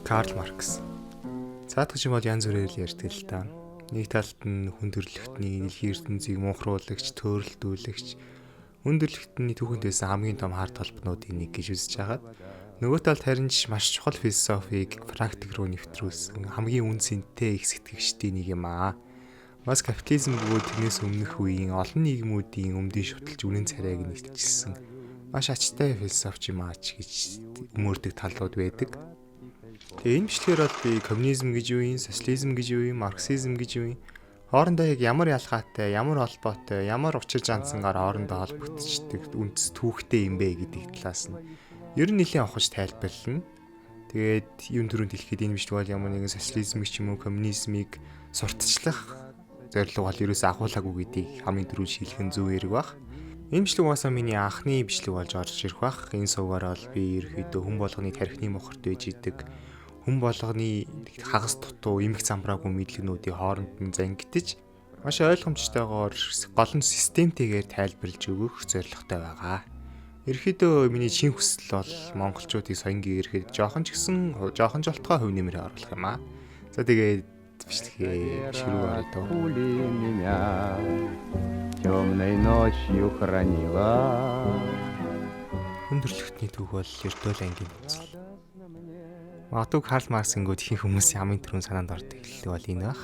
Карл Маркс. Цаадах юм бол янз бүрээр л ярьдаг л та. Нэг талд нь хүндрэлтний дэлхийн ертөнцийг мунхруулагч, төөрөлдүүлэгч, хүндрэлтний түүхэнд байсан хамгийн том хард толбнуудын нэг гэж үзэж байгаа. Нөгөө талд харин ч маш чухал философиг практик руу нэвтрүүлсэн хамгийн үн цэнтэй их сэтгэгчдийн нэг юм аа. Бас капитализм бөгөөд тэрнээс өмнөх үеийн олон нийгмүүдийн өмдийн шуталж үнэн царайг нэгтжилсэн маш ачтай философч юм аач гэж өмөрдөг талууд байдаг. Тэгээ энэ бичлэгээр бол би коммунизм гэж юу юм, социализм гэж юу юм, марксизм гэж юу юм, хоорондоо яг ямар ялгаатай, ямар холбоотой, ямар учир жанцангаар хоорондоо холбогдчихдаг үндэс түүхтэй юм бэ гэдэг талаас нь ер нь нэлийн авахж тайлбарлана. Тэгээд юм түрүүнд хэлэхэд энэ бичлэг бол ямар нэгэн социализмыг ч юм уу, коммунизмыг сурталчлах зорилго бол ерөөсөө агуулаагүй гэдгийг хамгийн түрүүнд шийдэх нь зөв хэрэг баг. Энэ бичлэг угаасаа миний анхны бичлэг болж орж ирэх бах. Энэ сувгаар бол би ерөөхдөө хүн болгоны тархины мохорт байж идэг. Хүн болгоны хагас дутуу эмх замбраагүй мэдлэгнүүдийн хооронд нь зангидж маш ойлгомжтойгоор голон системтэйгээр тайлбарлаж өгөх зорилготой байгаа. Ерөөхдөө миний чин хүсэл бол монголчуудыг соёнгийн ирэхэд жоохон жолтгой хөв нэмрээ оруулах юм аа. За тэгээд бичлэгээ ширүү ороод темной ночью хранила. Хүндрэлтний түүх бол эрдөл ангийн үзэл. Магадгүй Карл Маркс ингүүд их хүмүүсийн хамгийн түрүүнд санаанд ордог хэллэг бол энэ баг.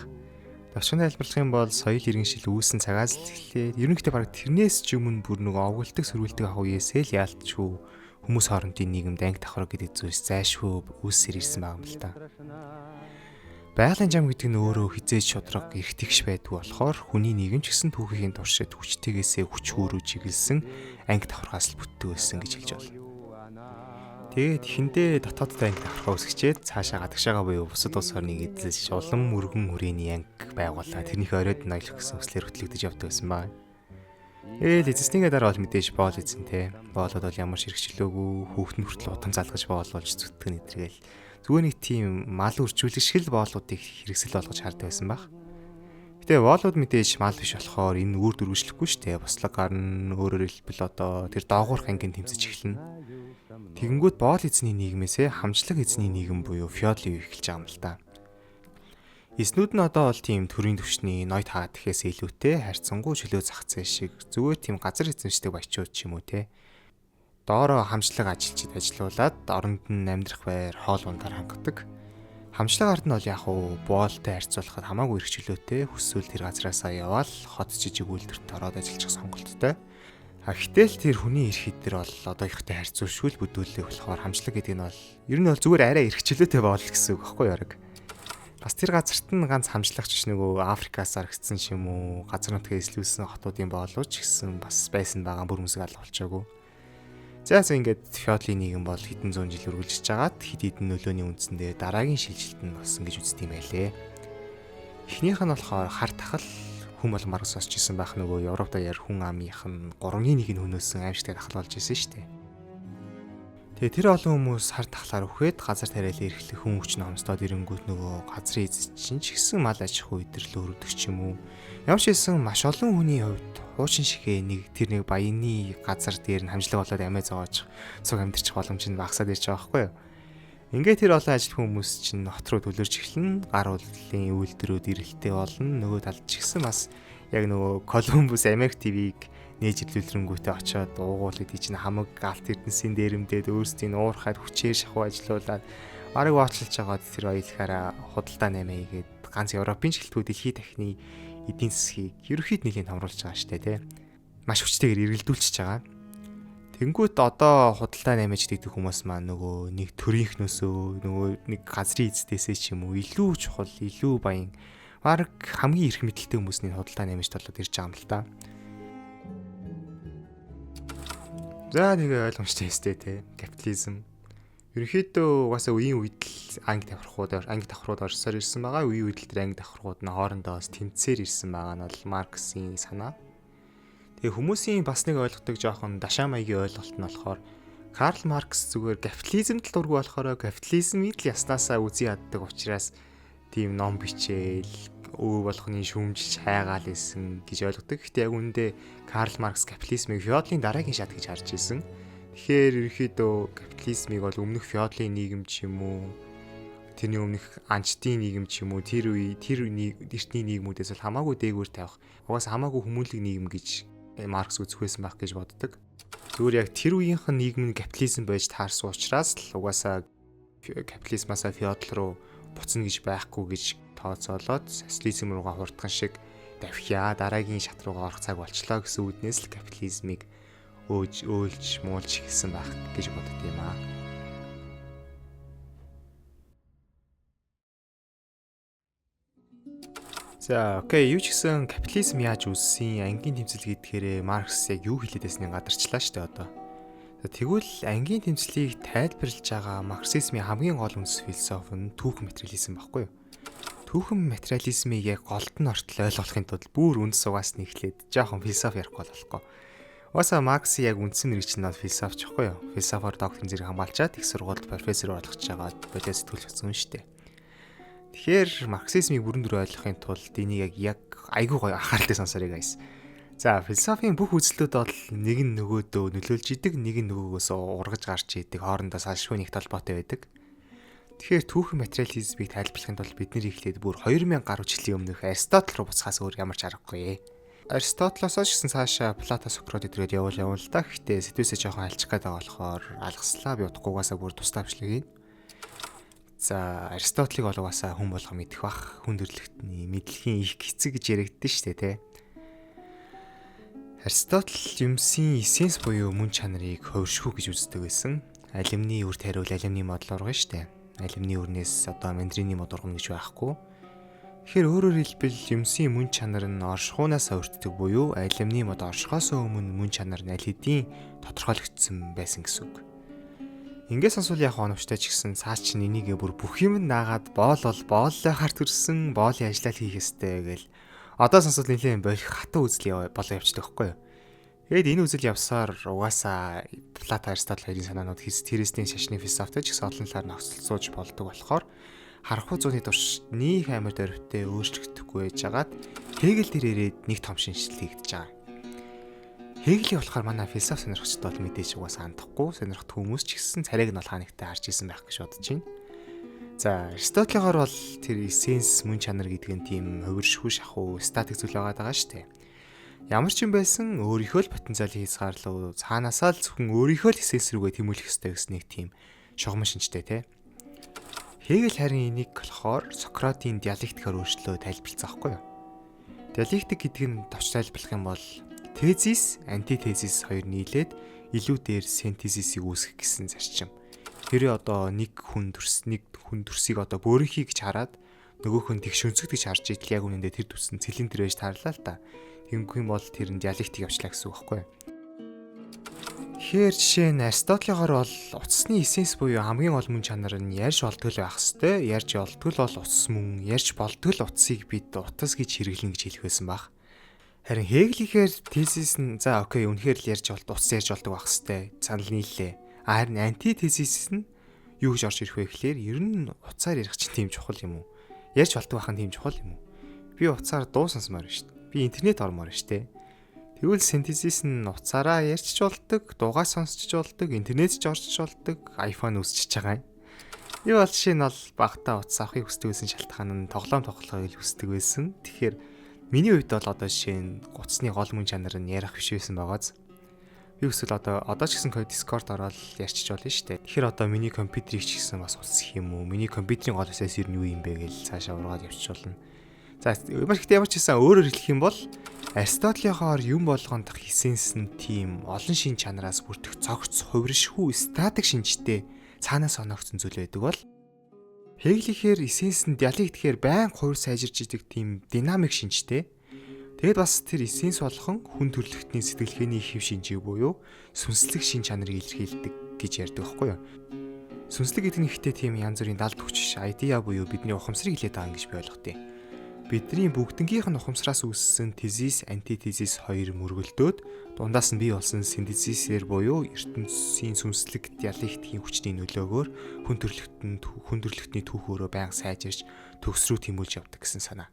Давчхан тайлбарлах юм бол соёл иргэншил үүссэн цагаас л эхлээд ерөнхийдөө бараг тэрнээс ч өмнө бүр нэг овголдог сөрүүлдэг ах үеэсээ л яалтчгүй хүмүүс хоорондын нийгэмд анги давхар гэдэг зүйлс зайлшгүй үүссээр ирсэн байгаа юм л та. Байгалийн зам гэдэг нь өөрөө хизээж шудраг эрх тэгш байдгүй болохоор хүний нийгэм ч гэсэн түүхийн туршид хүчтэйгээсээ хүч хөөрөж чиглэсэн анги давхаргаас л бүтдэг байсан гэж хэлж байна. Тэгээд ихэндээ дотооддоо анги давхаргаа үсгчээд цаашаа гадагшаага буюу бусад улс орныг эзэлж улам мөргөн хүрээний анги байгууллаа. Тэрнийхээ оройд ноёлох гэсэн хүслээр хөтлөгдөж явдаг байсан байна. Эцэснийгээ дараа бол мэдээж боол эзэн те. Боолод бол ямар ширхчлөөгүй хүүхдэн хүртэл утам залгаж боол болж зүтгэн нэтргээл. Зүгээр нэг тийм мал үржүүлэх шиг л боолуудыг хэрэгсэл болгож хардаг байсан баг. Гэтэ боолууд мэдээж мал биш болохоор энэ үр дүрвэжлэхгүй штэ. Буслаг гарна өөрөөр хэлбэл одоо тэр доогуурх ангийн тэмцэж эхэлнэ. Тэгэнгүүт боол эзний нийгмээсээ хамжлаг эзний нийгэм буюу феодал юу эхэлж байгаа юм л та. Эзнүүд нь одоо бол тийм төрийн түвшний ноёд хаад гэхээс илүүтэй харьцангуй чөлөө зах зээл шиг зүгээр тийм газар эзэмшдэг баячууд ч юм уу те. Доороо хамжлаг ажилчид ажилуулад оронд нь амьдрах байр хоол ундаар хангадаг. Хамжлаг ард нь бол яг уу боолтой харьцуулахад хамаагүй эрх чөлөөтэй хүсвэл тэр газраасаа яваал хот жижиг үйлдвэрт ороод ажиллах сонголттой. Гэтэл тэр хүний эрх хэдэр бол одоо ихтэй харьцуулшгүй бүдүүлэх болохоор хамжлаг гэдэг нь бол ер нь бол зүгээр арай эрх чөлөөтэй боол гэсэн үг байхгүй яг. Бас тэр газарт нь ганц хамжлагч нөгөө Африкаас аргацсан ч юм уу газар нутгаа эзлүүлсэн хотуудын боолууч гэсэн бас байсан байгаа бүр хүмүүсийг алга болчоогүй. За ингээд феодалын нийгэм бол хэдэн зуун жил үргэлжлэж байгаад хэд хэдэн нөлөөний үндсэндээ дараагийн шилжилт нь болсон гэж үздэг юм байлээ. Эхнийх нь болохоор хар тахал хүн бол Маркс осч исэн байх нөгөө Европ даяар хүн амынх нь 3/1 нь хөнөөсөн аимшигтай тахал болж исэн шүү дээ. Тэгээ тэр олон хүмүүс хар тахлаар үхээд газар тариалан эрхлэх хүн хүч номстоод ирэнгүүт нөгөө газрын эзэд чинь ч гэсэн мал аж ахуй өдрлөө өргөдөг ч юм уу. Ямар ч хэлсэн маш олон хүний хувьд хуучин шигээ тэр нэг баяны газар дээр нь хамжлаг болоод амиа зоож цуг амьдэрчих боломж нь багасаад ирж байгаа байхгүй юу. Ингээд тэр олон ажил хүмүүс чинь хот руу төлөрж эхэлнэ. Гар уллын үйлдвэрүүд ирэлтээ болно. Нөгөө талд ч гэсэн бас яг нөгөө Колумбус Америк ТV-г нээж илүүлрэнгүүтээ очиод уугуулад чинь хамаг галт эрдэнсийн дээрэмдээд өөрсдийн уурхаад хүчээр шахуу ажилуулад ариг бооцолж байгаад тэр баялахаараа худалдаа наймаа хийгээд ганц Европын шилтгүүд дэлхийн тахны эдийн засгийг ерөөхдөө нэлийн томруулж байгаа штэ тий. Маш хүчтэйгээр эргэлдүүлчихэж байгаа. Тэнгүүт одоо худалдаа наймаж дийдэг хүмүүс маань нөгөө нэг төрийнхнөөсөө нөгөө нэг газрын эздээсээ ч юм уу илүү чухал, илүү баян баг хамгийн их мэдлэлтэй хүмүүсийн худалдаа наймаж толоод ирж байгаа юм л та. За нэг ойлгомжтой өстэй те. Капитализм. Ерөнхийдөө угаасаа үеийн үед л анги давхрууд орсоор ирсэн байгаа. Үеийн үед л тэр анги давхрууд нь хоорондоо бас тэмцээр ирсэн байгаа нь бол Марксийн санаа. Тэгээ хүмүүсийн бас нэг ойлгодог жоохон дашаа маягийн ойлголт нь болохоор Карл Маркс зүгээр капитализмд л дургүй болохоор капитализмыг л яснаасаа үзий яддаг учраас тийм ном бичээл өвөө болгоны шүүмжилж хайгаал исэн гэж ойлгодог. Гэхдээ яг үүндээ Карл Маркс капитализмыг феодалын дараагийн шат гэж харж исэн. Тэгэхээр ерөөхдөө капитализмыг бол өмнөх феодалын нийгэм ч юм уу тэрний өмнөх анчтын нийгэм ч юм уу тэр эртний нийгмүүдээс бол хамаагүй дээгүүр тавих. Угаасаа хамаагүй хүмүүнлэг нийгэм гэж Маркс үзэх байсан байх гэж боддог. Зүгээр яг тэр үеийнх нь нийгэм нь капитализм байж таарсан учраас л угаасаа капитализмаас феодал руу буцна гэж байхгүй гэж тооцоолоод социализм руугаа хурдхан шиг давхиа дараагийн шат руугаа орох цаг болчлоо гэсэн үднээс л капитализмыг өөлж муулж эхэлсэн байх гэж боддог юм аа. За, окей, юу ч гэсэн капитализм яаж үүссэн, ангийн тэмцэл гэдгээр Маркс яг юу хэлээд байсныг гадарчлаа шүү дээ одоо. Тэгвэл ангийн тэмцлийг тайлбарлаж байгаа марксизмын хамгийн гол үндэс философи нь түүхэн материализм баггүй юу? Түүхэн материализмыг яг голд нь ортол ойлгохын тулд бүр үндэс угаас нь эхлээд жоохон философи ярих болохгүй. Угаасаа Маркс яг үндсэн мэргэжил нь бол философч байхгүй юу? Философоор докторийн зэрэг хамгаалчаад их сургуульд профессор болгож байгаа бодит сэтгүүл хөтсөн шүү дээ. Тэгэхээр марксизмыг бүрэн дүр ойлгохын тулд энийг яг айгүй гоё анхааралтай сонсоорой guys. За, философийн бүх үзлүүд бол нэг нь нөгөөдөө нөлөөлж идэг, нэг нь нөгөөгөөс ургаж гарч идэг, хоорондоо салшгүй нэг толботой байдаг. Тэгэхээр түүхэн материализмыг тайлбарлахын тулд бид нэр ихлээд бүр 2000 гаруй жилийн өмнөх Аристотель руу буцахаас өөр ямар ч аргагүй. Аристотелоос ч гэсэн цаашаа Плато, Сократ эдгээр явуул л да. Гэхдээ сэтгүүсээ жоохон альчих гээд байгаа болохоор алгаслаа би утгуугаасаа бүр тусдаа бичлэг хийн. За, Аристотелийг бол угаасаа хүн болго мэдэх бах. Хүн төрлөختний мэдлэгийн их хэцэг гэж яригддээ шүү дээ, тэ. Аристотель юмсын эссенс буюу мөн чанарыг хувиршгүй гэж үздэг байсан. Алимны үр тариул алимны модал ургана шүү дээ. Алимны үрнээс одоо мандрины мод ургана гэж байхгүй. Тэгэхээр өөрөөр хэлбэл юмсын мөн чанар нь оршихуунаас өөртдөг буюу алимны мод оршихоос өмнө мөн чанар нь аль хэдийн тодорхойлогдсон байсан гэсэн үг. Ингээд сонсвол яг оновчтой ч гэсэн цаа чинь энийгээ бүр бүх юм наагаад боол бол бооллоо харт өрсөн боолын ажиллал хийх ёстой гэл одоо сонсвол нэлээд болох хатуу үзэл болоо явчихдаг байхгүй юу. Тэгэд энэ үзэл явсаар угаасаа Плато, Аристотель хоёрын санаанууд Христийн шашны философитой ч гэсэн олон талаар нөхцөлсууж болдог болохоор харахгүй зууны турш нэг амар дөрвтэй өөрчлөгдөхгүй байжгаад Хегел дээр ирээд нэг том шинжилгээ хийгдэж байгаа. Хегелийн болохоор манай философи сонирхчдод бол мэдээж угаасаа хандахгүй, сонирхт хүмүүс ч гэсэн царайг нь бол хаанигтай харж исэн байх гэж бодож байна. За, Аристотелегаар бол тэр эссенс мөн чанар гэдэг нь тийм хувиршгүй шахуу статик зүйл байгаа шүү дээ. Ямар ч юм байсан өөрийнхөө л потенциалыг хязгаарлуу цаанаасаа л зөвхөн өөрийнхөө л эссенс рүүгээ тэмүүлэх ёстой гэсэн нэг тийм шугам шинжтэй те. Хегел харин энийг болохоор Сократийн диалектикаар өөрчлөө тайлбарлацсан байхгүй юу? Диалектик гэдэг нь товч тайлбарлах юм бол тезис, антитезис хоёр нийлээд илүү дээр синтезисийг үүсгэх гэсэн зарчим. Тэр одоо нэг хүн төрсийг одоо бөөрийнхий гэж хараад нөгөөх нь тэгш өнцөг гэж харж идэл яг үнэндээ тэр төс нь цилиндр байж таарлаа л та. Тэнгүү юм бол тэр нь диалектик явчлаа гэсэн үг байхгүй юу? Тэгэхээр жишээ нь Аристотелегаар бол утасны эссенс буюу хамгийн гол мөн чанар нь ярьж болтгол байх хэвээр. Ярьж болтгол бол утас мөн, ярьж болтгол утасыг бид утас гэж хэрэглэнэ гэж хэлэх байсан баг. Харин Хегелийнхэр тезис нь за окей үнэхээр л утас ярьж болдог байх хэвээр санал нийллээ. Харин антитезис нь юу гэж орж ирэх вэ гэхээр ер нь утсаар ярих чинь тийм чухал юм уу? Ярьж болдог байх нь тийм чухал юм уу? Би утсаар дуу сонсомоор шүү дээ. Би интернет ормоор шүү дээ. Тэгвэл синтезис нь утсаараа ярьж болдог, дуугаа сонсч болдог, интернет ч орж болдог, iPhone үсчиж байгаа юм. Юу бол жишээ нь бол багтаа утас авахыг хүсдэг байсан шалтгаан нь тоглоом тоглохыг хүсдэг байсан. Тэгэхээр миний хувьд бол одоо жишээ нь утасны гол мөн чанар нь ярих биш байсан байгааз. Би өсвөл одоо ч гэсэн Discord ороод ярьчих болно шүү дээ. Тэгэхээр одоо миний компьютерийг ч гэсэн бас усах юм уу? Миний компьютерийн гол эсэс юу юм бэ гэж цаашаа ургаад явчих болно. За ямар ч гэсэн өөрөөр хэлэх юм бол Аристотелегаар юм болгонд дах эссенс нь тийм олон шин чанараас бүрдэх цогц хувиршгүй статик шинжтэй цаанаас оногдсон зүйл байдаг бол Хегелийнхэр эссенс нь диалектикээр байнга хувир сайжирч идэг тийм динамик шинжтэй. Тэгэд бас тэр эссенс болгон хүн төрлөختний сэтгэлгээний хэв шинжийг буюу сүнслэг шин чанарыг илэрхийлдэг гэж ярьдаг байхгүй юу? Сүнслэг гэдэг нь ихтэй тийм янз бүрийн далд хүч идея буюу бидний ухамсарыг хилээд байгаа гэж би ойлгодог. Бидний бүгднгийнх нь ухамсараас үүссэн тезис, антитезис хоёр мөргөлдөөд дундаас нь бий болсон синтезисээр буюу ертөнцийн сүнслэг диалектикийн хүчний нөлөөгөөр хүн төрлөختний түүхөөрөө байнга сайжирч төгс рүү тэмүүлж явдаг гэсэн санаа.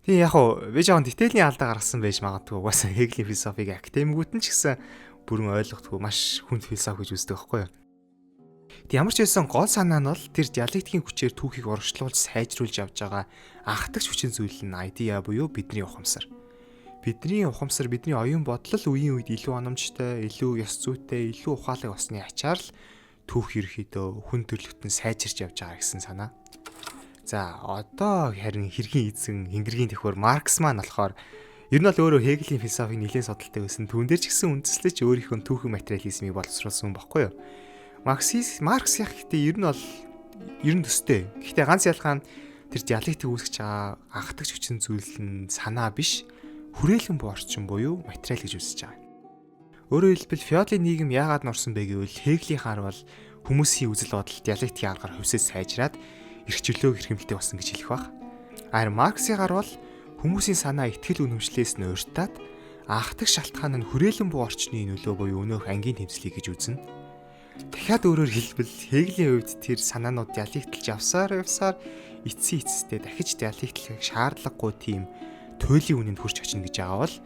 Тийм яг уу би жоохон детейлийн алдаа гаргасан байж магадгүй. Угаасаа Хегелийн философиг академикууд нь ч гэсэн бүрэн ойлгохгүй маш хүнд философи гэж үздэг байхгүй юу? Ямар ч байсан гол санаа нь бол тэр диалектикийн хүчээр түүхийг урагшлуулж сайжруулж явж байгаа анхдагч хүчин зүйл нь идея буюу бидний ухамсар. Бидний ухамсар бидний оюун бодол үеийн үед илүү ономжтой, илүү ёс зүйтэй, илүү ухаалаг болсны ачаар л түүх ерөөхдөө хүн төрлөختөн сайжирч явж байгаа гэсэн санаа. За одоо харин хэргийн эзэн Хингэргийн тэхвэр Маркс маань болохоор ер нь бол өөрөө Хегелийн философиг нэлээд судалтай байсан. Түүн дээр ч гэсэн үндэслэж өөрийнхөө түүхэн материализмыг боловсруулсан байхгүй юу? Маркс яг гэхдээ ер нь төстэй. Гэхдээ ганц ялгаа нь тэр диалектик үүсгэж байгаа анхдагч хүчин зүйл нь санаа биш, хүрээлэн буй орчин буюу материал гэж үзэж байгаа. Өөрөөр хэлбэл феодалын нийгэм яагаад норсон бэ гэвэл Хегелийн хаар бол хүмүүсийн үзэл бодол диалектикийн аргаар хувьсаж сайжраад эрхчлөөг эрхэмлэлтэй болсон гэж хэлэх баг. Харин Марксийн хаар бол хүмүүсийн санаа итгэл үнэмшлээс нь урьдтаад анхдагч шалтгаан нь хүрээлэн буй орчны нөлөө буюу өнөөх ангийн тэмцлийг гэж үзнэ. Дахиад өөрөөр хэлбэл Хегелийн хувьд тэр санаанууд диалектикч явсаар эцсийн эцэстээ дахиж диалектикийг шаардлагагүй тийм туйлын үнэнд хүрч очно гэж байгаа бол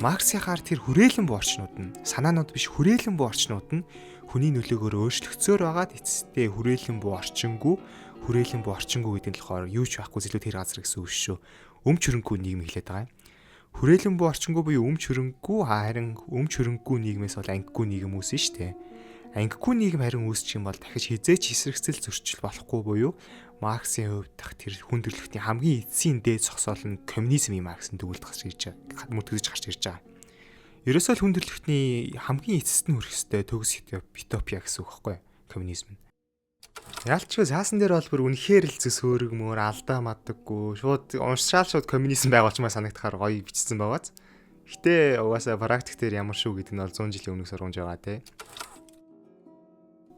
Марксийн хаар тэр хүрээлэн буй орчнууд нь санаанууд биш хүрээлэн буй орчнууд нь хүний нөлөөгөөр өөрчлөгцөөр байгаад эцэстээ хүрээлэн буй орчингүй гэдэг нь болохоор юу ч байхгүй зэлүүд тэр газар гэсэн үг шүү. Өмч хөрөнгөө нийгэм хэлээд байгаа юм. Хүрээлэн буй орчингүй буюу өмч хөрөнгөө харин өмч хөрөнгөө нийгмээс бол ангигүй нийгэм үүснэ шүү дээ. Ангигүй нийгэм харин үүсчих юм бол дахиж хизээч эсрэгцэл зөрчил болохгүй буюу Марксийн хувьд тэр хүн төрөлхтний хамгийн эцсийн дээд зогсоол нь коммунизм юм гэсэн төгөлд гарч ирж байгаа. Ерөөсөө л хүн төрөлхтний хамгийн эцэст нь хүрэх ёстой төгс утопия гэсэн үг байхгүй коммунизм нь. Яалчгүй заасан дээр бол бүр үнэхээр л зүс хөөрөг мөр алдаа мадаггүй шууд уншаал коммунизм байгуулчмаа санагдахаар гоё бичсэн байгааз. Гэтэ угаасаа практик дээр ямар шүү гэдэг нь бол 100 жилийн өмнөх сургамж байгаа те.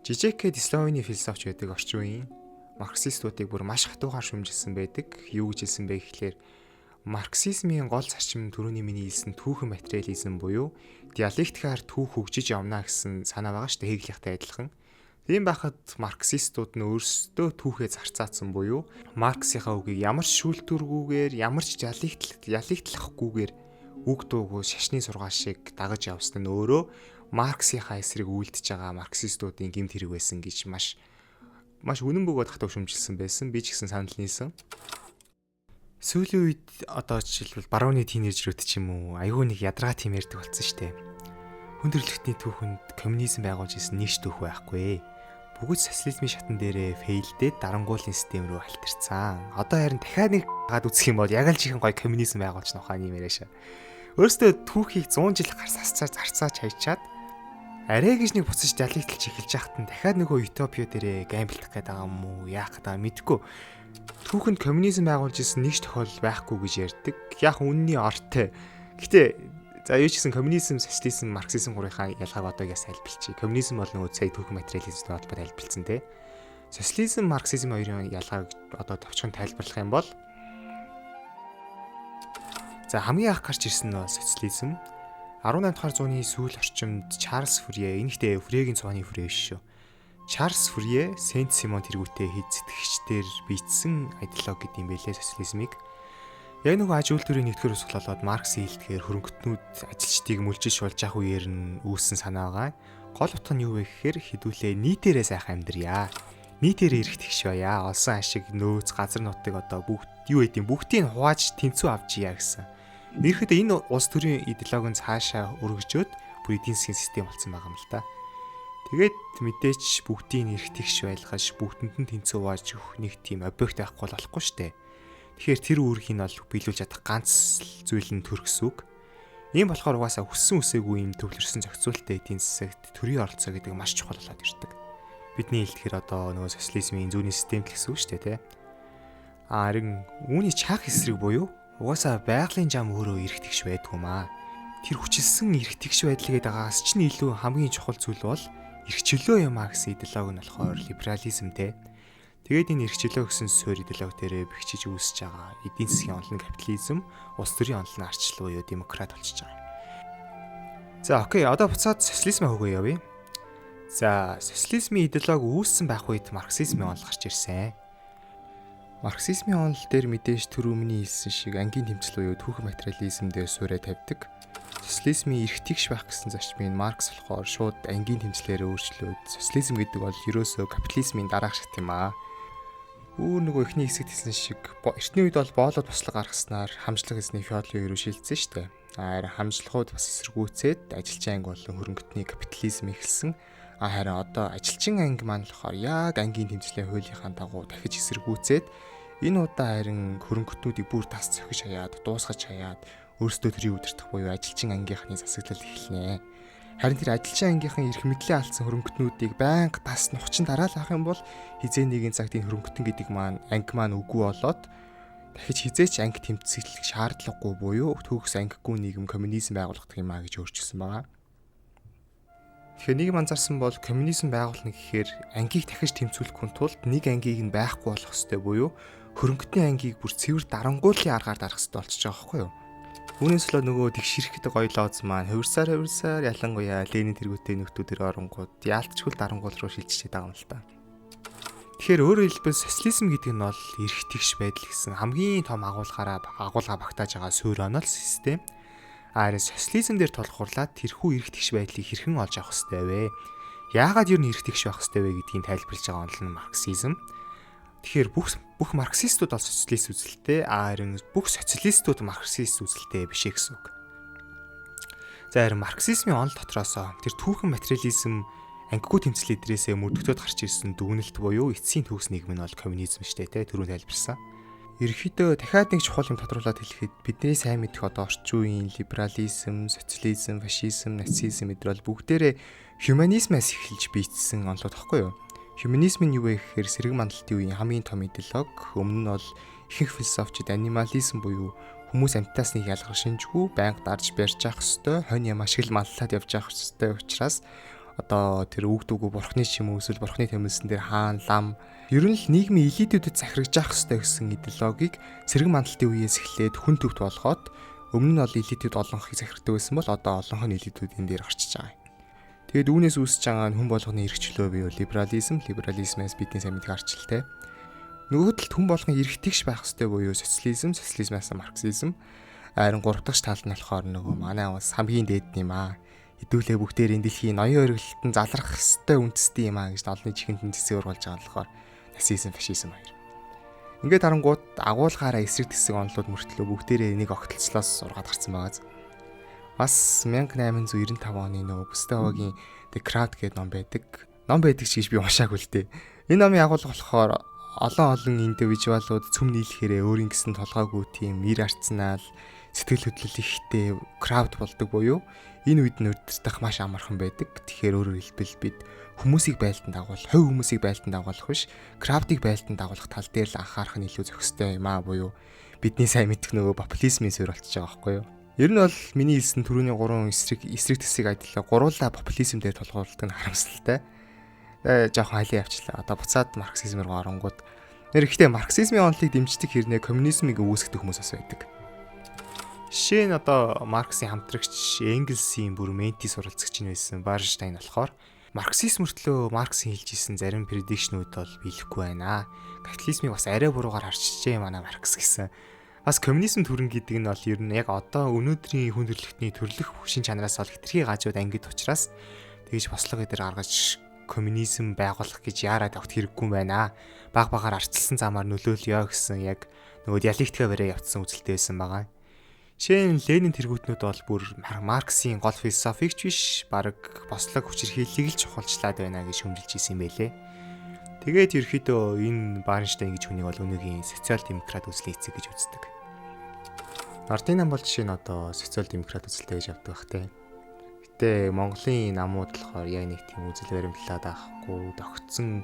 Жижекэ Дисловины философч байдаг орчин үеийн марксистуудыг бүр маш хатуугаар шүмжилсэн байдаг. Юу гэж хэлсэн бэ гэхлээр марксизмын гол зарчим түрүүний миний хэлсэн түүхэн материализм буюу диалектикаар түүх хөгжиж явна гэсэн санаа байгаа шүү дээ Хегелийнхтэй адилхан. Тийм байхад марксистууд нь өөрсдөө түүхээ зарцаацсан буюу Марксийнхаа үгийг ямар ч шүүлтүүргүйгээр ямар ч диалekтлахгүйгээр үг дуугүй шашны сургаал шиг дагаж явсан нь өөрөө Марксийнхаа эсрэг үйлдэж байгаа марксистуудын гэмт хэрэг байсан гэж маш үнэн бөгөөд хатуу шүмжилсэн байсан. Би ч гэсэн санал нийлсэн. Сүүлийн үед одоо жишээлбэл барууны тийнейжрүүд ч юм уу айгүй нэг ядраа тийм ярьдаг болсон шүү дээ. Хүн төрөлхтний түүхэнд коммунизм байгуулж исэн нэг ч түүх байхгүй. Бүгд социализмын шатан дээрээ фейлдээд дарангуулын систем рүү альтэрцсан. Одоо харин дахиад нэг гад үсэх юм бол яг л жихэн гоё коммунизм байгуулж нухааны юм яриаша. Өөрөөсөө түүхийг 100 жил зарцааж хайчаад арай гэж нэг буцаж диалектикч эхэлж яхад нь дахиад нөгөө утопиа дээрээ гамблах гээд байгаа юм уу? Яах гэдэг мэдгүй. Түүхэнд коммунизм байгуулж исэн нэг ч тохиолдол байхгүй гэж ярьдаг. Яг үнний ортой. Гэтэ за юу ч гэсэн коммунизм, социализм, марксизм гурийнхаа ялгааг одоогоос тайлбарлчих. Коммунизм бол нөгөө сая түүхэн материализмтэй холбоотой тайлбарлсан тий. Социализм, марксизм хоёрын ялгааг одоо товчхон тайлбарлах юм бол за хамгийн анх гарч ирсэн нь социализм 18 дугаар зууны сүүл орчимд Чарльз Фурье, энэ ихтэй Фурьегийн цооны Фурье биш шүү. Чарльз Фурье Сент-Симон тэргүүтээ хэзэтгэгчдэр бичсэн идеологи гэдэг юм байлээ социализмыг. Яг нөгөө аж үйлдвэрийн нэгдүгээр үсгэл болоод Марксийн хэлдгээр хөрөнгөтнүүд ажилчдыг мүлжиж болж явах үеэр нь үүссэн санаа байгаа. Гол утга нь юу вэ гэхээр хэдүүлээ нийтээрээ сайхан амьдрья. Нийтээрээ эрхтгш байя. Олсон ашиг, нөөц, газар нутгийг одоо бүгдийг хувааж тэнцүү авчия гэсэн. Нэрхэд энэ улс төрийн идеологи нь цаашаа өргөжөөд бүр эдийн засгийн систем болсон байгаа юм л та. Тэгээд мэдээч бүгдийг эрхтгш байлгаж бүгдэнд нь тэнцүү хувааж өгөх нэг тийм объект байхгүй болохгүй шүү дээ. Тэгэхээр тэр үүргийг нь бол биелүүлж чадах ганц зүйл нь төр гэсэн үг. Ийм болохоор угаасаа хүссэн үсээгүй юм төвлөрсөн зохицуулттай эдийн засагт төрийн оролцоо гэдэг маш чухал болоод ирдэг. Бидний хэлэхээр одоо нөгөө социализмын зүүнний систем гэсэн үг шүү дээ, тэ. Харин үүний чанга эсрэг буюу угаасаа байгалийн зам өөрөө эрхтгш байдгуумаа. Тэр хүчилсэн эрхтгш байдлыг дагаас ч илүү хамгийн чухал зүйл бол эрхчлөө юм а гэсэн идеологи нь болохоор либерализм те. Тэгээд энэ эрхчлөө гэсэн суурь идеологи дээрээ бэхжиж үүсэж байгаа эдийн засгийн онлон капитализм, улс төрийн онлон арчлал буюу демократ болчихж байгаа. За окей, одоо буцаад социализм хөгөө явъя. За социализмын идеологи үүссэн байх үед марксизмын онол гарч ирсэн. Марксизмын онол дээр мэдээж түр өмнө хэлсэн шиг ангийн тэмцэл буюу түүхэн материализм дээр суурь тавьдаг. Социализмын эрх тэгш байх гэсэн зарчмыг Маркс болохоор шууд ангийн тэмцлээрээ өөрчлөөд социализм гэдэг бол ерөөсөө капитализмын дараах шат юм аа. Нөгөө эхний хэсэгт хэлсэн шиг эртний үед бол боолоод бослог гаргаснаар хамжлаг эзний феодалын ерөө шилжсэн шүү дээ. Харин хамжлагууд бас эсэргүүцээд ажилчин анги болон хөрөнгөтний капитализм эхэлсэн. Харин одоо ажилчин анги маань болохоор яг ангийн тэмцлийн хуулийнхаа дагуу дахиж эсэргүүцээд энэ удаа харин хөрөнгөтнүүдийг бүр тас цохиж хаяад, дуусгаж хаяад өөрсдөө тэрийг удирдах буюу ажилчин ангийнхны засаглал эхэлнэ. Харин тэр ажилчин ангийнхан эрх мэдлээ алдсан хөрөнгөтнүүдийг байнга тас нухчин дараал авах юм бол хизээ нэгэн цагт энэ хөрөнгөтөн гэдэг маань анги маань үгүй болоод дахиж хизээч анги тэмцэлэх шаардлагагүй буюу төгс ангигүй нийгэм коммунизм байгуулагдах юм а гэж өөрчилсөн байгаа. Тэгэхээр нэг анзаарсан бол коммунизм байгуулна гэхээр ангийг дахиж тэмцүүлэхгүй тулд нэг ангийг нь байхгүй болох ёстой буюу хөрөнгөтний ангийг бүр цэвэр дарангууллын аргаар дарах ёстой болчихж байгаа байхгүй юу? Үүнээс л нөгөө тэгшэрхтэй гоё лооз маань хувирсаар ялангуяа Ленин тэргүүтэй нөхдүүдээр оронгууд яалтчгүй дарангуул руу шилжиж байгаа юм л та. Тэгэхээр өөрөөр хэлбэл социализм гэдэг нь бол эрх тэгш байдал гэсэн хамгийн том агуулга багтааж байгаа суурь онол систем. Харин социализм дээр тулгуурлаад тэрхүү эрх тэгш байдлыг хэрхэн олж авах ёстой вэ? Яагаад ер нь эрх тэгш байх ёстой вэ гэдгийг тайлбарлаж байгаа онол нь марксизм. Тэгэхээр бүх марксистууд бол социалист үзэлтэй, харин бүх социалистууд марксист үзэлтэй биш гэсэн үг. За харин марксизмын онол дотроос тэр түүхэн материализм ангигүй тэмцэл эдрээсээ мөрдөгдөд гарч ирсэн дүгнэлт буюу эцсийн төгс нийгэм нь бол коммунизм шүү дээ, түрүүн тайлбарсан. Ерөнхийдөө дахиад нэг чухал юм тодруулаад хэлэхэд бидний сайн мэдэх одоо орчин үеийн либерализм, социализм, фашизм, нацизм эдгээр бол бүгдээрээ хуманизмаас эхэлж бийтсэн онолууд баггүй юу? Хуманизм нь юу вэ гэхээр сэрэг мандалтын үеийн хамгийн том идеологи. Өмнө нь бол ихэнх философчид анимализм буюу хүмүүс амьтаас нэг ялгар шинжгүй байнга дарж барьж явах ёстой, хонь юм ашигл маллаад явж явах ёстой учраас одоо тэр үг дүүгүү бурхны ч юм уу эсвэл бурхны тэмүүлсэн дээр хаан лам ер нь л нийгмийн элитүүдэд захирагж явах ёстой гэсэн идеологийг сэрэг мандалтын үеэс эхлээд хүн төвд болгоод өмнө нь бол элитүүд олонхыг захирагдаг байсан бол одоо олонх нь элитүүд энэ дээр орчиж байгаа. Тэгэд үүнээс үүсэж байгаа нь хүн болгоны эрхчлөө буюу либерализмээс бидний сайн мэдих арчилтай. Нөгөө талд хүн болгон эрх тэгш байх ёстой буюу социализмаас марксизм. Харин гурав дахь тал нь болохоор нөгөө манай бас хамгийн дээд юм аа. Хэдүүлээ бүгдээр энэ дэлхийн ноён өргөлтөнд залрах ёстой үндэстэй юм аа гэж олонний чихэнд тэнцээ ургуулж байгаа болохоор нацизм, фашизм хоёр. Ингээд харангууд агуулгаараа эсрэг тэсэг онолууд мөртлөө бүгдээрээ нэг огтлцлоос ургаад гарсан байгаа. Бас 1895 оны нөгөө Густавогийн The Crowd гэдэг ном байдаг. Ном байдаг ч гэж би уншаагүй л дээ. Энэ номын агуулга болохоор олон индивидуалууд цөм нийлэхээрээ өөрийн гэсэн толгойгүй тийм ир арцнаал сэтгэл хөдлөл ихтэй crowd болдог буюу энэ үед нь урддах маш амархан байдаг. Тэгэхээр өөрөөр хэлбэл бид хүмүүсийг байлдан дагуулах, хувь хүмүүсийг байлдан дагуулах биш, crowd-ийг байлдан дагуулах тал дээр л анхаарах нь илүү зохистой юм аа буюу бидний сайн мэдэх нөгөө популизмын суурь болчихж байгаа байхгүй юу? Ер нь бол миний хэлсэн түрүүний 3 эсрэг тэсэг айдлаа гуруула популизм дээр тулгуурладаг нь харамсалтай. Жоохон халиа явчлаа. Одоо буцаад марксизм руу оронгууд нэр ихтэй марксизмын онолыг дэмждэг хэрнээ коммунизмыг үүсгэх хүмүүс бас байдаг. Жишээ нь одоо Марксийн хамтрагч Энгельсийн бүр менти суралцагч нь байсан Барнштайн болохоор марксизм мөртлөө Марксийн хэлжсэн зарим предикшнүүд бол биелэхгүй байна. Капитализмыг бас арай буруугаар харчжээ манай Маркс гэсэн. Бас коммунизм төрөн гэдэг нь бол ер нь яг одоо өнөөдрийн хүн төрөлхтний төрлөх шин чанараас бол хитрхи гажууд ангид учраас тэгж бослого эдэр гаргаж коммунизм байгуулах гэж яарад авт хэрэггүй байна. Баг багаар арчилсан замаар нөлөөлөё гэсэн яг нөгөө диалектика бариа явцсан үзэлтэй байсан байгаа. Жишээ нь Ленин тэргүүтнүүд бол бүр Марксийн гол философич биш, бараг бослог хүчирхийллийг л чухалчлаад байна гэж хүмжилж исэн юм байлээ. Тэгээд ерөөхдөө энэ Барнштайн гэж хүнийг бол өнөөгийн социал-демократ үзлийн эцэг гэж үздэг. Мартин нам бол жишээ нь одоо социал-демократ үзэлтэй гэж авдаг бах те. Гэтэ Монголын намууд болохоор яг нэг тийм үзэл баримтлаад авахгүй тогтсон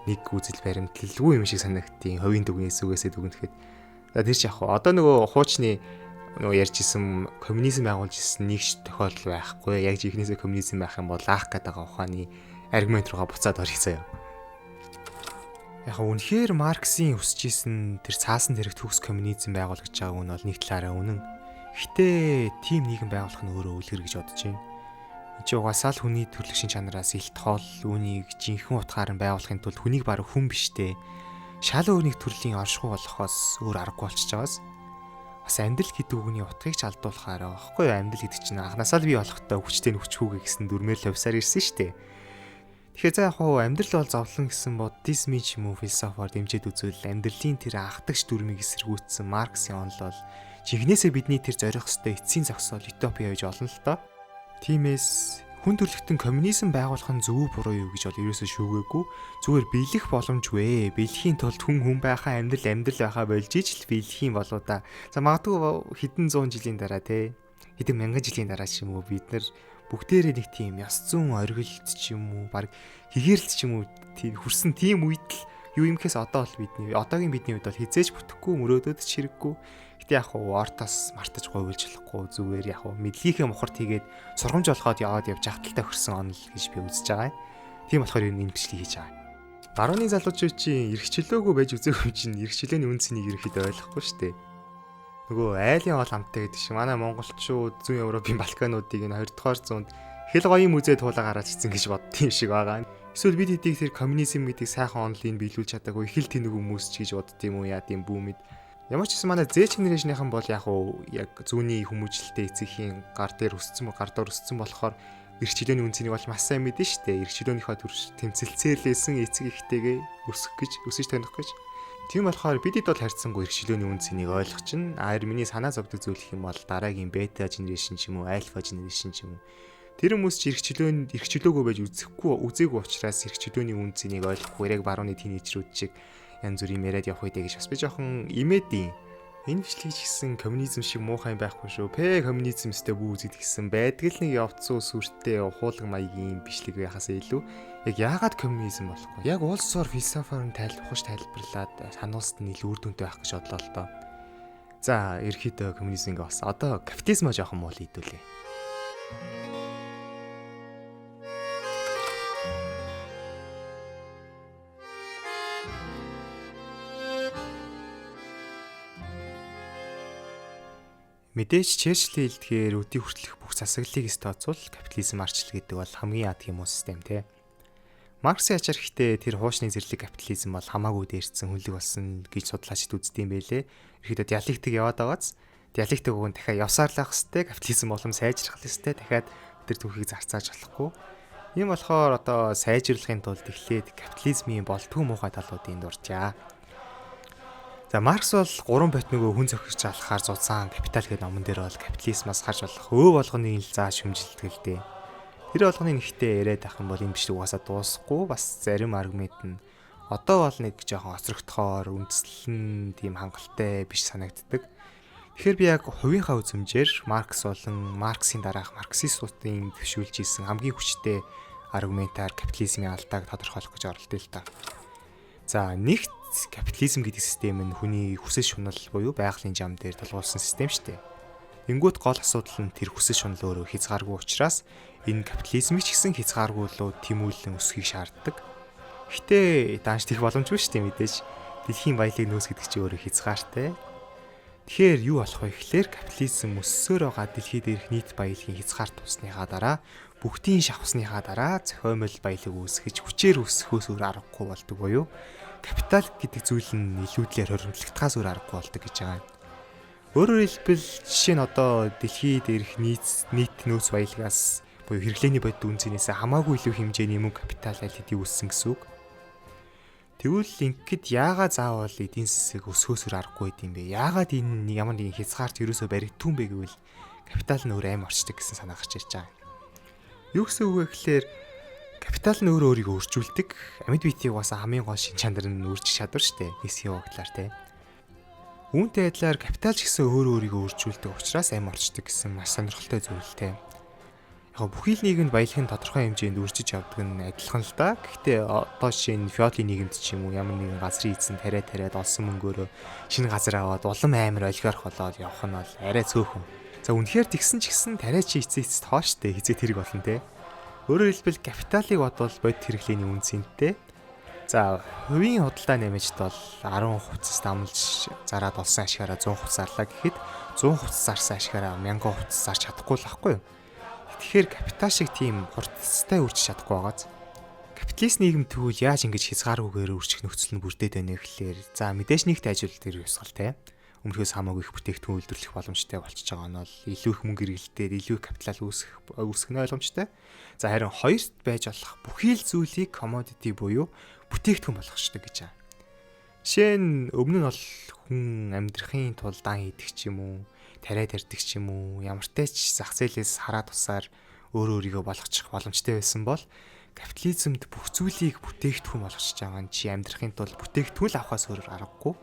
нэг үзэл баримтлалгүй юм шиг санагдтiin хувийн дүгнээс үгээсээ дүгнэхэд. За тэр ч яг одоо нөгөө хуучны нөгөө ярьжсэн коммунизм байгуулж ирсэн нэг тохиолдол байхгүй. Яг жихнээсээ коммунизм байх юм бол аах гэдэг ухааны аргумент руугаа буцаад орох заяа. Яг үнэхээр Марксийн хүсэжсэн тэр цаасан тэрэг төгс коммунизм байгуулагдж байгааг нь бол нэг талаараа үнэн. Гэтэ тийм нийгэм байгуулах нь өөрөө үлгэр гэж бодож байна. Энд чинь угаасаа л хүний төрөлх шин чанараас илт хоол үүнийг жинхэнэ утгаар нь байгуулахын тулд хүнийг бараг хүн биштэй шал өөрийн төрлийн оршихуй болохоос өөр аргагүй болчихж байгаас. бас амьдрал гэдэг үгний утгыг ч алдуулахаар байхгүй юу? Амьдрал гэдэг чинь анханасаа л бий болохтой хүчтэй нөхчхүүгээ гэсэн дүрмээр л явсаар ирсэн шүү дээ. Тэгэхээр за яг хуу амьдрал бол зовлон гэсэн буддизмын ч юм уу философиор дэмжиж үзвэл амьдралын тэр анхдагч дүрмийг эсэргүүцсэн Марксийн онол бол жинхнээсээ бидний тэр зорих хөстэй эцсийн зогсоол утопи явж олно л доо. Тиймээс хүн төрөлхтөн коммунизм байгуулах нь зөв буруу юу гэж бол ерөөсөө шүүгээгүй. Зүгээр биелэх боломжгүй. Биелэхийн тулд хүн байхаа амьдрал байхаа болж иж л биелэх юм болоо да. За магадгүй хэдэн зуун жилийн дараа хэдэн мянган жилийн дараа ч юм уу бид нар бүгдээрээ нэг тийм яс зүүн оргилт ч юм уу баг хигээрэлт ч юм уу хүрсэн тийм үед л юу юмхээс одоогийн бидний үед бол хизээж бүтэхгүй мөрөөдөд ч хэрэггүй. Гэтэ яг ортос мартаж говьлж болохгүй зүгээр яг мэдлэгийнхээ мухарт хийгээд сургамж олоход яваад явж хаталтай хөрсөн онол гэж би үзэж байгаа. Тийм болохоор энэ бичлэг хийж байгаа. Барууны залуучууд чинь эрхчлөөгүй байж үзээгүй чинь эрхчлөөний үн цэнийг ерөөхдөө ойлгохгүй шүү дээ. Нөгөө айлын ол хамттай гэдэг шиг манай монголчууд зүүн Европын Балкануудыг энэ 20 дугаар зуунд хэл гоём үзээ туулаа гаргаж ирсэн гэж боддсон юм шиг байгаа. Эсвэл бид хэдийг тэр коммунизм гэдэг сайхан онолыг биелүүлж чадаагүй их л тэнэг хүмүүс ч гэж боддtiin юм уу яа тийм бүүмэд. Ямар ч гэсэн манай Z generation-ийнхан бол яг зүүнний хүмүүжлэлтэй эцгийн гар дээр өссөн болохоор эрхчлөөний үн цэнийг бол маш сайн мэдэн штэ. Эрхчлөөнийхөө төрш тэмцэлцээлсэн эцэг ихтэйгээ өсөж таних гэж. Тийм болохоор бидэд бол харьцангуй эрхчлөөний үн цэнийг ойлгох чинь миний санаа зовдөг зүйл гэх юм бол дараагийн бета generation ч юм уу, альфа generation ч юм уу. Тэр хүмүүс ч эрхчлөөгөө байж үзээгүй учраас эрхчлөөний үн цэнийг ойлгохгүй яг барууны тийнейжрүүд шиг янз бүрийн яриад явах үедээ гэж бас би жоохон имээдийн. Энэ бичлэг гэсэн коммунизм шиг муухай байхгүй шүү. Коммунизмстэй бүү үзэд гэсэн байдаг л нэг явцсан сүртэй ухуулаг маягийн бичлэг байхаас илүү яг яагаад коммунизм болохгүй? Яг улсоор философоор нь ухаж тайлбарлаад сануулсад нь илүү үр дүнтэй байх гэж бодлоо л доо. За, ерөөхдөө коммунизмыг бас одоо капитализмаа жоохон муу хийдүүлээ. Мэдээж Черчиллийн хэлдгээр өдий хүртэлх бүх засаглалыг тооцвол капитализм арчил гэдэг бол хамгийн ядгийн муу систем те. Марксийн ачаар ихтэй тэр хуучны зэрлэг капитализм бол хамаагүй дээрцсэн хүнлэг болсон гэж судлаачид үздэм байлээ. Ерөөдөө диалектик яваад байгааз диалектик уг нь дахиад явсаар л ах хэвээр капитализм болом сайжрах хэвээр дахиад тэр түүхийг зарцааж болохгүй. Ийм болохоор одоо сайжруулахын тулд эхлээд капитализмын болтгүй муухай талуудыг дурчаа. За Маркс бол 3 бот нөгөө хүн зохиж алхахаар зузаан капитал гэдэг номон дээр бол капитализмаас харж болох болгоны ил заа шүмжилдэг л дээ. Тэр болгоны нэгтээ яриад ах юм бол энэ бичлэг угаасаа дуусахгүй бас зарим аргумент нь одоо бол нэг жоохон оцрогдохоор үндэслэн тийм хангалттай биш санагддаг. Тэгэхээр би яг хувийнхаа үзмжээр Маркс болон Марксийн дараах марксистуудын төвшүүлж ийсэн хамгийн хүчтэй аргументаар капитализмын алдааг тодорхойлох гэж оролдъё л та. За нэгт капитализм гэдэг систем нь хүний хүсэл шунал буюу байгалийн зам дээр тулгуурласан систем шүү дээ. Тэнгүүд гол асуудал нь тэр хүсэл шунал өөрөө хязгааргүй учраас энэ капитализмыг ч гэсэн хязгааргуулуу тэмүүлэн өсөхийг шаарддаг. Гэтэ даанч тех боломжгүй шүү дээ мэдээж. Дэлхийн баялаг нөөц гэдэг чинь өөрөө хязгаартай. Тэгэхээр юу болох вэ гэхээр капитализм өссөөр байгаа дэлхийд ирэх нийт баялагын хязгаар тусныхаа дараа бүгдийн шавхсныхаа дараа зохиомжтой баялаг үүсгэж хүчээр өсөхөөс өөр аргагүй болдог буюу капитал гэдэг зүйл нь илүүдлээр хоримтлагдахаас өөр аргагүй болдог гэж байгаа. Өөрөөр хэлбэл жишээ нь одоо дэлхийд ирэх нийт нөөц баялагаас буюу хэрэглээний бодит үн цэнээс хамаагүй илүү хэмжээний мөнгө капитал аль хэдийн үүссэн гэсэн үг. Тэгвэл ингээд яагаад заавал эдийн засаг өсөхөөс өөр аргагүй юм бэ? Яагаад энэ ямар нэгэн хязгаарт ерөөсөө баригдсан бэ гэвэл капитал нь өөр аим орчдөг гэсэн санаа гарч ирж байгаа. Юу гэсэн үг вэ гэхээр капитал нь өөрөө өөрийгөө өөрчүүлдэг. Амьд биетийг бас хамгийн гол шин чанар нь өөрчилж чадвар штэ. Хэсгийн багтлаар те. Үүнтэй адилаар капитал ч гэсэн өөрөө өөрийгөө өөрчүүлдэг учраас аим орчдөг гэсэн маш сонирхолтой зүйл те. Яг бүхий л нийгэмд баялагын тодорхой хэмжээнд үржиж явдаг нь адилхан л да. Гэхдээ одоо жишээ нь феодалын нийгэмд ч юм уу ямар нэгэн газрын эзэн тариад олсон мөнгөөрөө шинэ газар аваад улам амар олигарх болоод явах нь бол арай цөөхөн. За үнэхээр тэгсэн ч гэсэн тариа чи эцээц тооштой хизээ тэрэг болно те. Өөрөөр хэлбэл капиталыг бодвол бодит хэрэглээний үн цэнтэй. За хувийн худалдаа нэмэгт бол 10 хувцас дамлж зараад олсон ашгаараа 100 хувцас зарлаа гэхэд 100 хувцас зарсан ашгаараа 1000 хувцас зарч чадахгүй л байхгүй юу? Тэгэхээр капитал шиг тийм хурдцтай үржиж чадахгүй байгааз. Капиталист нийгэм тэгвэл яаж ингэж хязгааргүйгээр үржих нөхцөл нь бүрдээд байна вэ гэхээр за мэдээж нэгт ажил дээр ёсгал те. өмнөхөөс хамаагүй их бүтээгдэхүүн үйлдвэрлэх боломжтой болчихж байгаа нь бол илүү их мөнгө эргэлдээд илүү их капитал үүсгэх нь ойлгомжтой. За харин хоёрт байж болох бүхий л зүйлийг commodity буюу бүтээгдэхүүн болгочтой гэж байна. Жишээ нь өмнө нь бол хүн амьдрахын тулд дан идэх ч юм уу, тариа тарьдаг ч юм уу, ямартай ч зах зээлээс хараад тусаар өөрийгөө болгочих боломжтой байсан бол капитализмд бүх зүйлийг бүтээгдэхүүн болгочихж байгаа нь чи амьдрахын тулд бүтээгдэхүүн л авахаас өөр аргагүй.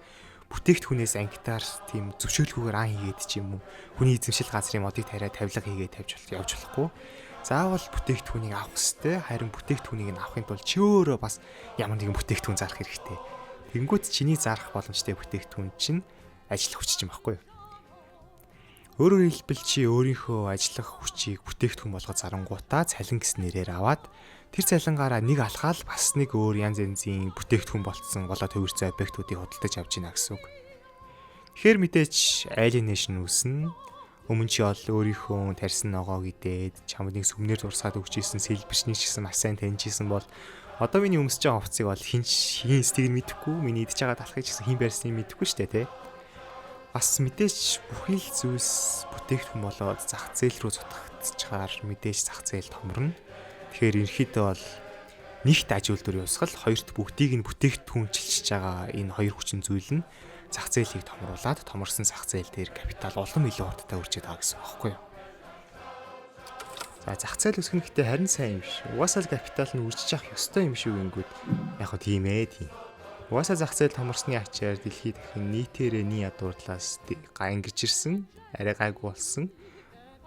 Бүтээгдэхүүнээс ангитаар тийм зөвшөөрлгүйгээр ан хийгээд ч юм уу, хүний эзэмшил газрын модыг тариа тавилга хийгээд явж болохгүй. Заавал бүтээгдэхүүнийг авах хэрэгтэй. Харин бүтээгдэхүүнийг нь авахын тулд чи өөрөө бас ямар нэгэн бүтээгдэхүүн зарах хэрэгтэй. Тэнгүүд чиний зарах боломжтой бүтээгдэхүүн чинь ажиллах хүч юм баггүй юу? Өөрөөр хэлбэл чи өөрийнхөө ажиллах хүчийг бүтээгдэхүүн болгож зарангуутаа цалин гэс нэрээр аваад тэр цалингаараа нэг алхаал бас нэг өөр янз янзын бүтээгдэхүүн болцсон болоод төвөрцөө объектуудыг худалдаж авч ийна гэсэн үг. Тэгэхээр мэдээч alienation үүснэ. Өмнө чи бол өөрийнхөө тарьсан ногоог идээд чамд нэг сүмнэр дурсаад өгчээсэн сэлбэрчний ч гэсэн маш сайн таньжсэн бол одоо миний өмсөж байгаа хувцсыг бол хин стийг нь мэдэхгүй, миний идэж байгаа талхыг ч гэсэн хин барьсныг мэдэхгүй шүү дээ, тэ. Бас мэдээч бүхий л зүйлс бүтээгдэхүүн болоод зах зээл рүү зутагдчихаар мэдээж зах зээл томорно. Тэгэхээр ерөнхийдөө бол нэгт аж үйлдвэр явуулсгал хоёрт бүгдийг нь бүтээгдэхүүн чилчиж байгаа энэ хоёр хүчин зүйл нь зах зээлийг томруулад томорсон зах зээл дээр капитал улам илүү хурдтай үржиж байгаа гэсэн үг байхгүй юу? За зах зээл өсгөх нь гэхдээ харин сайн юм биш. Угаасаа л капитал нь үржиж явах ёстой юм шүү гингүүд. Яг хөө тийм ээ тийм. Угаасаа зах зээл томорсны ачаар дэлхийд дахин нийтээрээ ядуурлаас ангиж ирсэн, арай гайгүй болсон.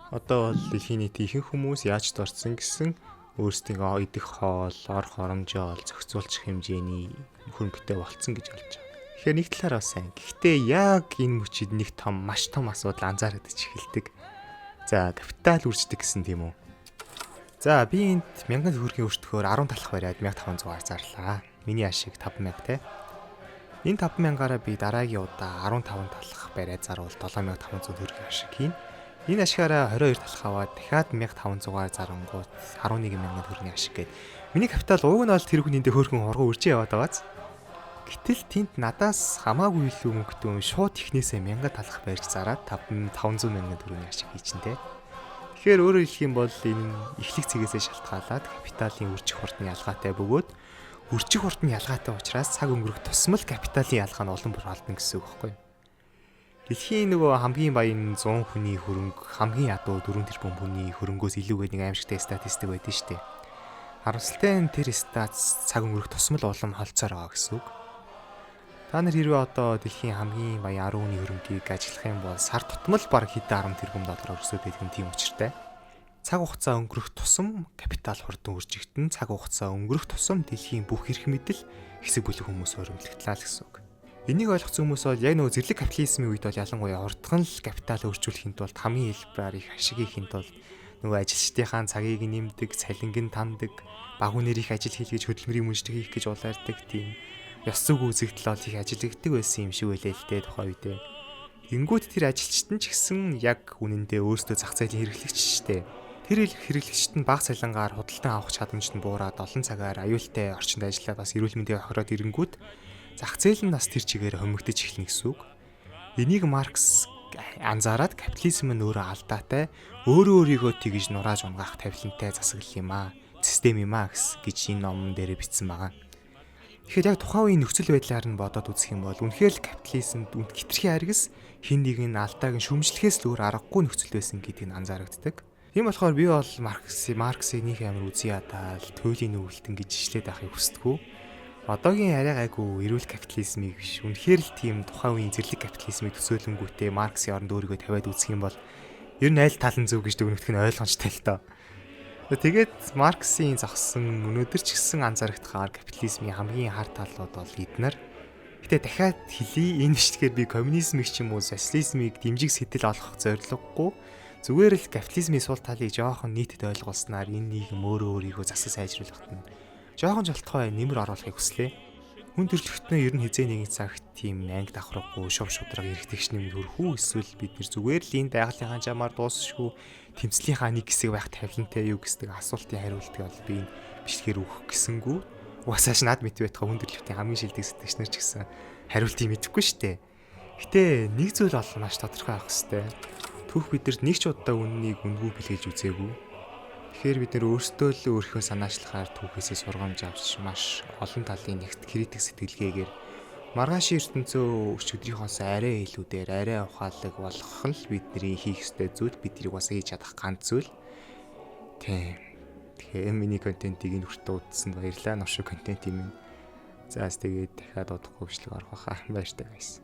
Одоо бол дэлхийн нийт ихэнх хүмүүс яаж дорцсон гэсэн өөрсдийнхөө идэх хоол, ор хоромжоо зохицуулчих хэмжээний хөрөнгөтэй болцсон гэж болж байгаа. Тэгэхээр нэг талаараа сайн. Гэхдээ яг энэ мөчид нэг том, маш том асуудал анзаарэгдэж эхэлдэг. За, капитал үрждэг гэсэн тийм үү? За, би энд 1000 төгрөгийн өртгөөр 10 талах бариад 1500-аар зарлаа. Миний ашиг 5000 те. Энэ 5000-аараа би дараагийн удаа 15 талах бариад заруул 7500 төгрөгийн ашиг хийн. Энэ ашигаараа 22 талах аваад дахиад 1500-аар зарангууд 11000 төгрөгийн ашиг гээд миний капитал уг нь бол тэр хүнийдээ хөөрхөн ургуу үржиж яваад байгааз. Гэтэл тэнд надаас хамаагүй илүү мөнгөтэй шууд ихнээсээ 1000 талах барьж зараад 500,000 төгрөгийн ашиг хийчихнэ те. Тэгэхээр өөрөөр хэлэх юм бол энэ эхлэх цэгээсээ шалтгаалаад капиталын үржих хурдны ялгаатай бөгөөд үржих хурдны ялгаатай учраас цаг өнгөрөх тусмал капиталын ялгаа нь улам бүр алдна гэсэн үг байхгүй юу? Дэлхийн нөгөө хамгийн баян 100 хүний хөрөнгө хамгийн ядуу 4 тэрбум хүний хөрөнгөөс илүүгээд нэг аимшигтай статистик байдсан шүү дээ. Харамсалтай нь тэр статс цаг өнгөрөх тусмал улам холцоор байгаа гэсэн үг. Та нар хэрвээ одоо дэлхийн хамгийн баян 10 хүний хөрөнгийг ажиллах юм бол сар тутмал баг хэдэн 10 тэрбум доллараар өсөж байдаг нь тийм учиртай. Цаг хугацаа өнгөрөх тусам капитал хурдан үржигдэн, цаг хугацаа өнгөрөх тусам дэлхийн бүх эрх мэдэл хэсэг бүлэг хүмүүс өрөмлөгдлээ л гэсэн үг. Энийг ойлгосон хүмүүс бол яг нөгөө зэрлэг капитализмын үед бол ялангуяа хурдхан л капитал өөрчилөхийн тулд хамгийн хэлбэрээр их ашиг хийхин тулд нөгөө ажилчдынхаа цагийг нэмдэг, цалинг нь таньдаг, багуунэр их ажил хийлгэж хөдөлмөрийн мөнжлөг хийх гэж улаардаг тийм ёс зүг үзэгдэл ол их ажиллагддаг байсан юм шиг байлээ л дээ тухайн үедээ. Ингүүт тэр ажилчид нь ч гэсэн яг үнэндээ өөрсдөө зах зээлийн хэрэглэгч штэ. Тэр хэрэглэгчид нь бага цалингаар худалдан авах чадамж нь буураад олон цагаар аюултай орчинд ажиллаад бас эрүүл мэндийг хохироод ирэнгүүт зах зээл нь бас тэр чигээр хомигдож эхэлнэ гэсэн үг. Энийг Маркс анзаараад капитализм нь өөрөө алдаатай, өөрийгөө тэгж нурааж унгаах тавилантай засаглал юм аа, систем юм аа гэж энэ номон дээр бичсэн байгаа. Тэгэхээр яг тухайн үеийн нөхцөл байдлаар нь бодоод үзэх юм бол үнэхээр л капитализмд үнд хитрхи харгас хин нэг нь алдааг нь шүмжлэхээс л өөр аргагүй нөхцөл байсан гэдгийг анзаарагддаг. Тийм болохоор би бол Марксыг нэг амар үзий ядаад туйлын нүгэлтэн гэж ишлээд байхыг хүсдэггүй. Одоогийн арай гайгүй эрүүл капитализмыг биш үнэхээр л тийм тухайн үеийн зэрлэг капитализмыг төсөөлөнгүүтээ Марксын оронд өөрийгөө тавиад үзэх юм бол ер нь аль тал нь зөв гэж дүгнэгдэх нь ойлгомжтой л доо. Тэгээд Марксийн зогссон өнөөдөр ч гэсэн анзаарагдахаар капитализмын хамгийн хар талууд бол эднэр. Гэтэ дахиад хэлий энэ бичлэгээр би коммунизмыг ч юм уу социализмыг дэмжих сэтэл олгох зорилгогүй зүгээр л капитализмын сул талыг жоохон нийтэд ойлгуулснаар энэ нийгэм өөрийгөө засаж сайжруулахад нь жоохон жолтгой нэмэр оруулахыг хүслээ. Хүн төрөлхтнөө ер нь хизээ нэгэн цагт тийм анги давхрахгүй шув шудраг эргэтгэж нэмэр хөрхүү эсвэл бид нэр зүгээр л энэ байгалийнхаа жамаар дуусшгүй тэмцлийнхаа нэг хэсэг байх тавилантай юу гэсэн асуултын хариултыг бол би энэ бичлэгээр өгөх гэсэнгүү угаасаа над мэт байтха хүн төрөлхтний хамгийн шилдэг сэтгэгч нар ч гэсэн хариултыг мэдэхгүй шүү дээ. Гэтэ нэг зүйл бол маш тодорхой авах хэрэгтэй. Түүх бидэрт нэг ч удаа үннийг үнгүү бэлгээж үзээгүй. Тэгэхээр бид нэр өөрсдөө л өөрийнхөө санаачлахаар түүхээсээ сургамж авч маш олон талын нэгт критик сэтгэлгээгээр маргааш ертөнцөө өчигдрийнхоос арай илүүдээр арай ухаалаг болгох нь л бидний хийх ёстой зүйл. Бидний бас хийж чадах ганц зүйл. Тийм. Тэгэхээр миний контентийг энэ хүртэл үзсэнд баярлалаа. Новшиг контент юм. За тэгээд дахиад удахгүй бичлэг орох байхаа. Баяртай guys.